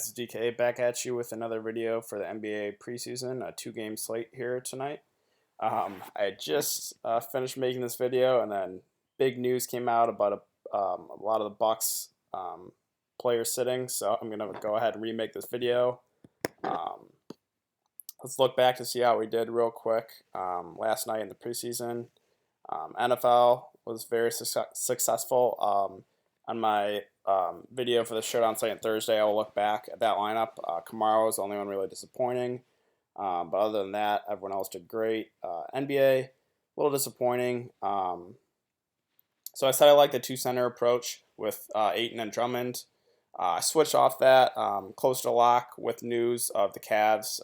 This is DK back at you with another video for the NBA preseason, a 2-game slate here tonight. I just finished making this video, and then big news came out about a lot of the Bucks players sitting, so I'm gonna go ahead and remake this video. Let's look back to see how we did real quick last night in the preseason. NFL was very successful. On my video for the showdown site on Thursday, I will look back at that lineup. Kamara was the only one really disappointing. But other than that, everyone else did great. NBA, a little disappointing. So I said I like the two-center approach with Ayton and Drummond. I switched off that close to lock with news of the Cavs.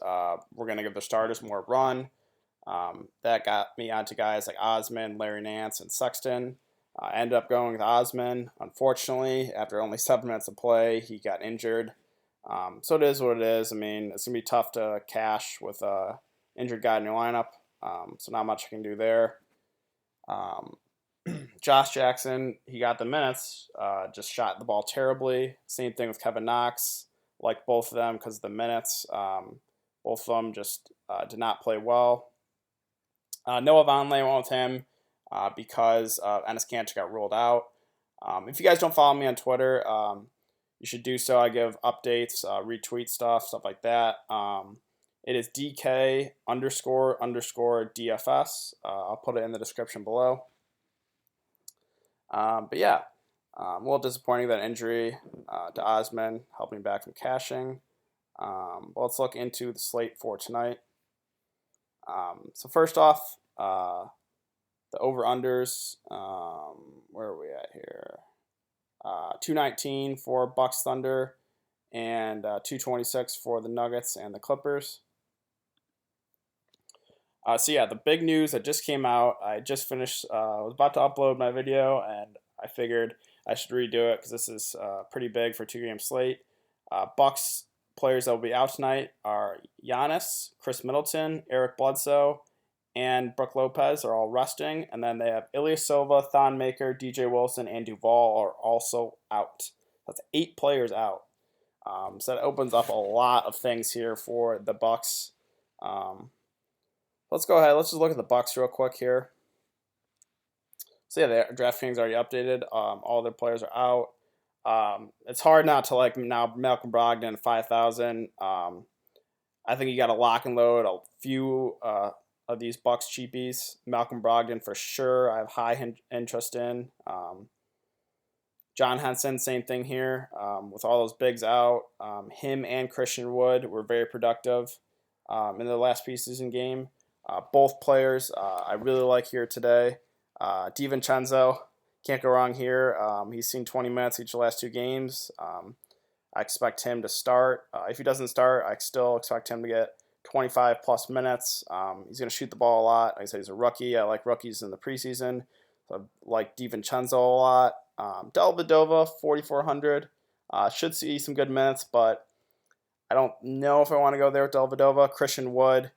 We're going to give the starters more run. That got me onto guys like Osman, Larry Nance, and Sexton. I ended up going with Osman. Unfortunately, after only 7 minutes of play, he got injured. So it is what it is. I mean, it's going to be tough to cash with an injured guy in your lineup. So not much I can do there. Josh Jackson, he got the minutes, just shot the ball terribly. Same thing with Kevin Knox. Like both of them because of the minutes. Both of them just did not play well. Noah Vonleh went with him because Enes Kanter got ruled out. If you guys don't follow me on Twitter, you should do so. I give updates, retweet stuff like that. It is DK __ DFS. I'll put it in the description below. But yeah, a little disappointing that injury to Osman, helping back from cashing. But let's look into the slate for tonight. So first off, the over-unders, where are we at here? 219 for Bucks Thunder and 226 for the Nuggets and the Clippers. So yeah, the big news that just came out, I just finished, I was about to upload my video, and I figured I should redo it because this is pretty big for a 2-game slate. Bucks players that will be out tonight are Giannis, Chris Middleton, Eric Bledsoe, and Brook Lopez are all resting. And then they have Ilyasova, Thon Maker, DJ Wilson, and Duval are also out. That's 8 players out. So that opens up a lot of things here for the Bucks. Let's go ahead. Let's just look at the Bucks real quick here. So yeah, the DraftKings already updated. All their players are out. It's hard not to like now Malcolm Brogdon at 5,000. I think you got to lock and load a few of these Bucks cheapies. Malcolm Brogdon for sure. I have high interest in. John Henson, same thing here. With all those bigs out, him and Christian Wood were very productive in the last preseason game. Both players I really like here today. DiVincenzo, can't go wrong here. He's seen 20 minutes each of the last 2 games. I expect him to start. If he doesn't start, I still expect him to get 25 plus minutes. He's going to shoot the ball a lot. Like I said, he's a rookie. I like rookies in the preseason. So I like DiVincenzo a lot. Dellavedova, 4,400. Should see some good minutes, but I don't know if I want to go there with Dellavedova. Christian Wood,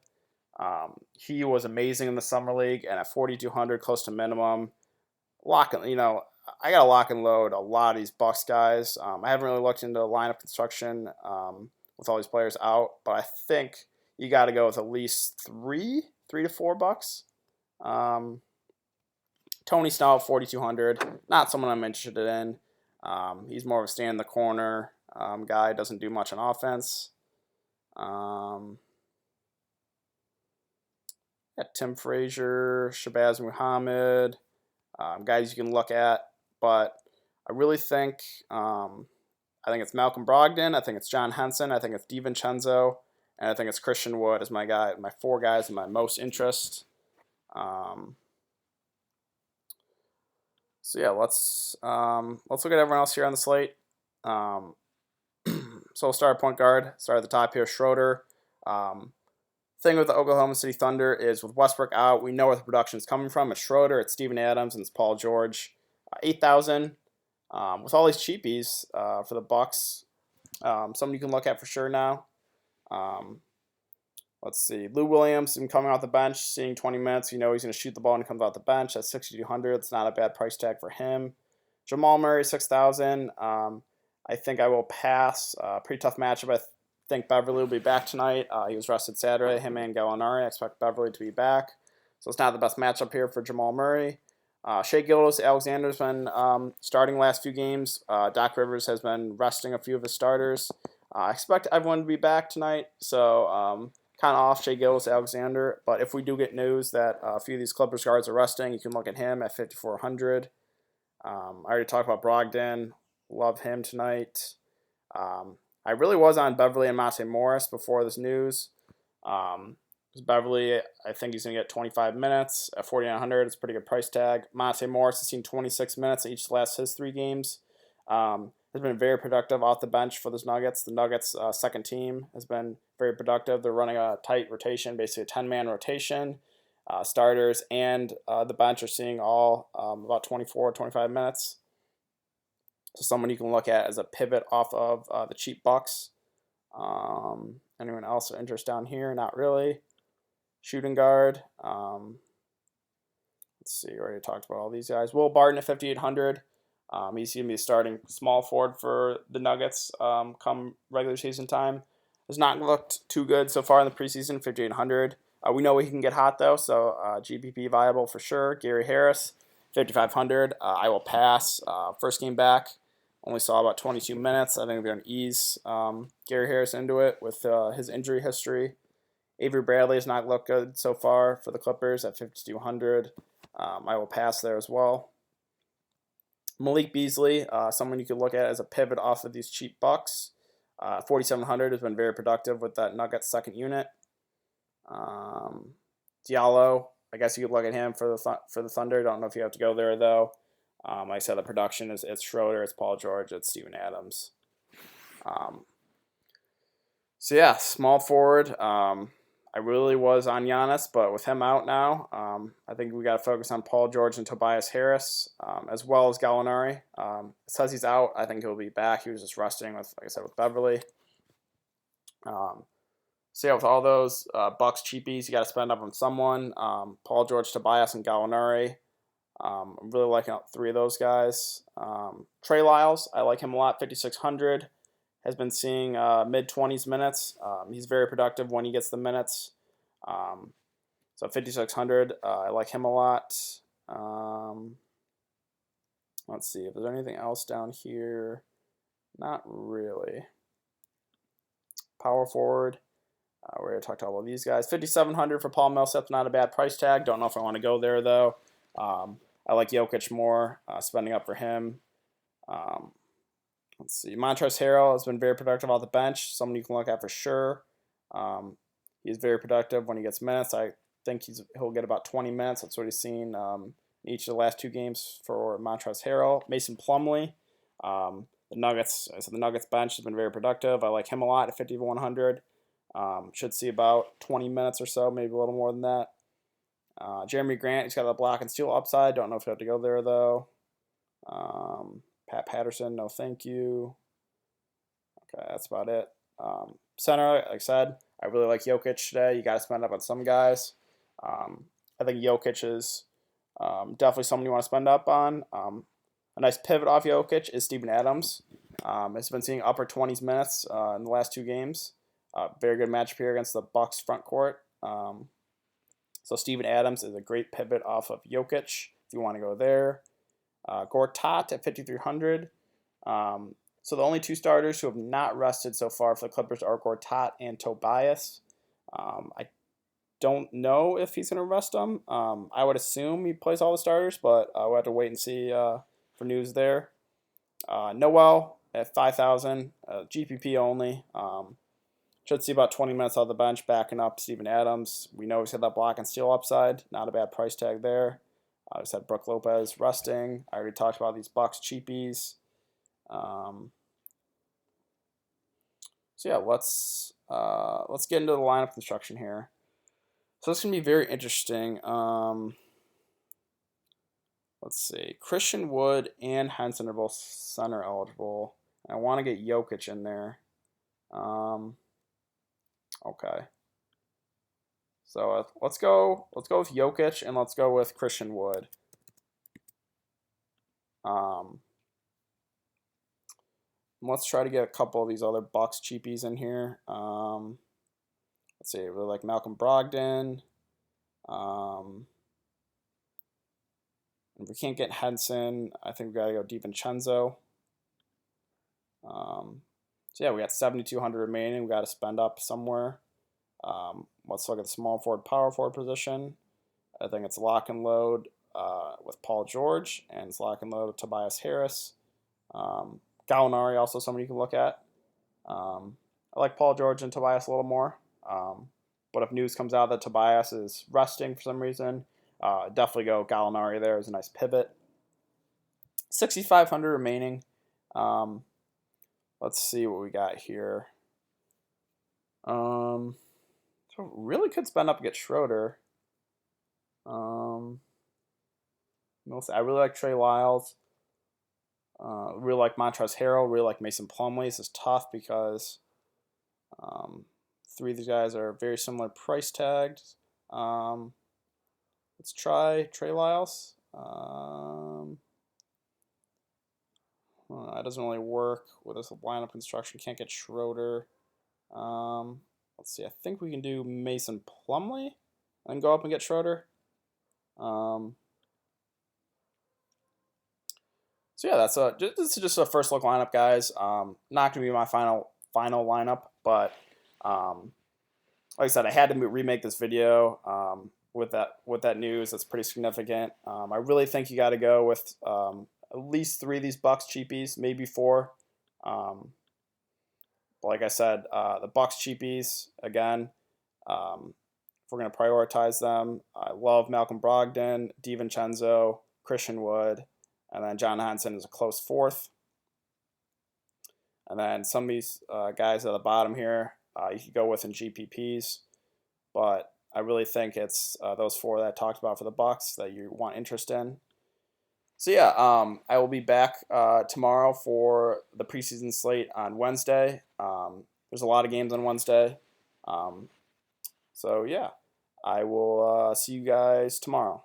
he was amazing in the summer league, and at 4,200, close to minimum. I got to lock and load a lot of these Bucks guys. I haven't really looked into lineup construction with all these players out, but I think you got to go with at least 3 to 4 Bucks. Tony Snell at 4,200, not someone I'm interested in. He's more of a stand in the corner guy, doesn't do much on offense. Tim Frazier, Shabazz Muhammad, guys you can look at, but I really think it's Malcolm Brogdon, I think it's John Henson, I think it's DiVincenzo, and I think it's Christian Wood as my 4 guys in my most interest. So yeah, let's look at everyone else here on the slate. So we'll start at point guard. Start at the top here, Schroeder. Thing with the Oklahoma City Thunder is with Westbrook out, we know where the production is coming from. It's Schroeder, it's Steven Adams, and it's Paul George. 8,000. With all these cheapies for the Bucks, something you can look at for sure now. Let's see. Lou Williams, coming off the bench, seeing 20 minutes. You know he's going to shoot the ball when he comes off the bench. That's 6,200. It's not a bad price tag for him. Jamal Murray, 6,000. I think I will pass. Pretty tough matchup. I think Beverly will be back tonight. He was rested Saturday, him and Gallinari. I expect Beverly to be back. So it's not the best matchup here for Jamal Murray. Shea Gilgeous-Alexander's been starting last few games. Doc Rivers has been resting a few of his starters. I expect everyone to be back tonight, so kind of off Shea Gilgeous-Alexander. But if we do get news that a few of these Clippers guards are resting, you can look at him at 5,400. I already talked about Brogdon. Love him tonight. I really was on Beverly and Monte Morris before this news. Beverly, I think he's going to get 25 minutes at 4,900. It's a pretty good price tag. Monte Morris has seen 26 minutes each of the last his 3 games. Has been very productive off the bench for the Nuggets. The Nuggets' second team has been very productive. They're running a tight rotation, basically a 10-man rotation. Starters and the bench are seeing all about 24, 25 minutes. So someone you can look at as a pivot off of the cheap Bucks. Anyone else of interest down here? Not really. Shooting guard. Let's see. We already talked about all these guys. Will Barton at 5,800. He's going to be starting small forward for the Nuggets come regular season time. Has not looked too good so far in the preseason, 5,800. We know he can get hot, though, so GPP viable for sure. Gary Harris, 5,500. I will pass. First game back. Only saw about 22 minutes. I think we're going to ease Gary Harris into it with his injury history. Avery Bradley has not looked good so far for the Clippers at 5,200. I will pass there as well. Malik Beasley, someone you could look at as a pivot off of these cheap Bucks. 4,700 has been very productive with that Nuggets second unit. Diallo, I guess you could look at him for the Thunder. Don't know if you have to go there though. Like I said, the production is it's Schroeder, it's Paul George, it's Steven Adams. So yeah, small forward. I really was on Giannis, but with him out now, I think we got to focus on Paul George and Tobias Harris, as well as Gallinari. It says he's out. I think he'll be back. He was just resting with, like I said, with Beverly. So yeah, with all those Bucks cheapies, you got to spend up on someone. Paul George, Tobias, and Gallinari. I'm really liking out 3 of those guys. Trey Lyles, I like him a lot. 5,600. Has been seeing mid-20s minutes. He's very productive when he gets the minutes. So 5,600, I like him a lot. Let's see if there's anything else down here. Not really. Power forward. We already talked about all these guys. 5,700 for Paul Millsap, not a bad price tag. Don't know if I want to go there, though. I like Jokic more, spending up for him. Let's see. Montrezl Harrell has been very productive off the bench. Someone you can look at for sure. He's very productive when he gets minutes. I think he'll get about 20 minutes. That's what he's seen in each of the last 2 games for Montrezl Harrell. Mason Plumlee. The Nuggets bench has been very productive. I like him a lot at 5,100. Should see about 20 minutes or so, maybe a little more than that. Jeremy Grant, he's got a block and steal upside. Don't know if you have to go there, though. Pat Patterson, no thank you. Okay, that's about it. Center, like I said, I really like Jokic today. You got to spend up on some guys. I think Jokic is definitely someone you want to spend up on. A nice pivot off Jokic is Steven Adams. Has been seeing upper 20s minutes in the last 2 games. Very good matchup here against the Bucks front court. So Steven Adams is a great pivot off of Jokic if you want to go there. Gortat at 5,300. So the only 2 starters who have not rested so far for the Clippers are Gortat and Tobias. I don't know if he's going to rest them. I would assume he plays all the starters, but we'll have to wait and see for news there. Noel at 5,000, GPP only. Should see about 20 minutes off the bench backing up Steven Adams. We know he's got that block and steal upside. Not a bad price tag there. I just had Brook Lopez resting. I already talked about these Bucks cheapies. So yeah, let's get into the lineup construction here. So this is gonna be very interesting. Let's see. Christian Wood and Henson are both center eligible. I want to get Jokic in there. Okay. So let's go with Jokic and let's go with Christian Wood. Let's try to get a couple of these other Bucks cheapies in here. Let's see, I really like Malcolm Brogdon. If we can't get Henson, I think we got to go DiVincenzo. So yeah, we got 7,200 remaining. We got to spend up somewhere. Let's look at the small forward, power forward position. I think it's lock and load with Paul George, and it's lock and load with Tobias Harris. Gallinari also somebody you can look at. I like Paul George and Tobias a little more. But if news comes out that Tobias is resting for some reason, definitely go Gallinari there as a nice pivot. 6,500 remaining. Let's see what we got here. So really could spend up and get Schroeder. I really like Trey Lyles. Really like Montrezl Harrell. Really like Mason Plumlee. This is tough because three of these guys are very similar price tagged. Let's try Trey Lyles. That doesn't really work with this lineup construction. Can't get Schroeder. Let's see. I think we can do Mason Plumlee and go up and get Schroeder. So yeah, this is just a first look lineup, guys. Not gonna be my final lineup, but like I said, I had to remake this video with that news. That's pretty significant. I really think you got to go with at least 3 of these Bucks cheapies, maybe 4. But like I said, the Bucks cheapies again. If we're gonna prioritize them, I love Malcolm Brogdon, DiVincenzo, Christian Wood. And then John Henson is a close 4th. And then some of these guys at the bottom here, you could go with in GPPs. But I really think it's those 4 that I talked about for the Bucks that you want interest in. So yeah, I will be back tomorrow for the preseason slate on Wednesday. There's a lot of games on Wednesday. So yeah, I will see you guys tomorrow.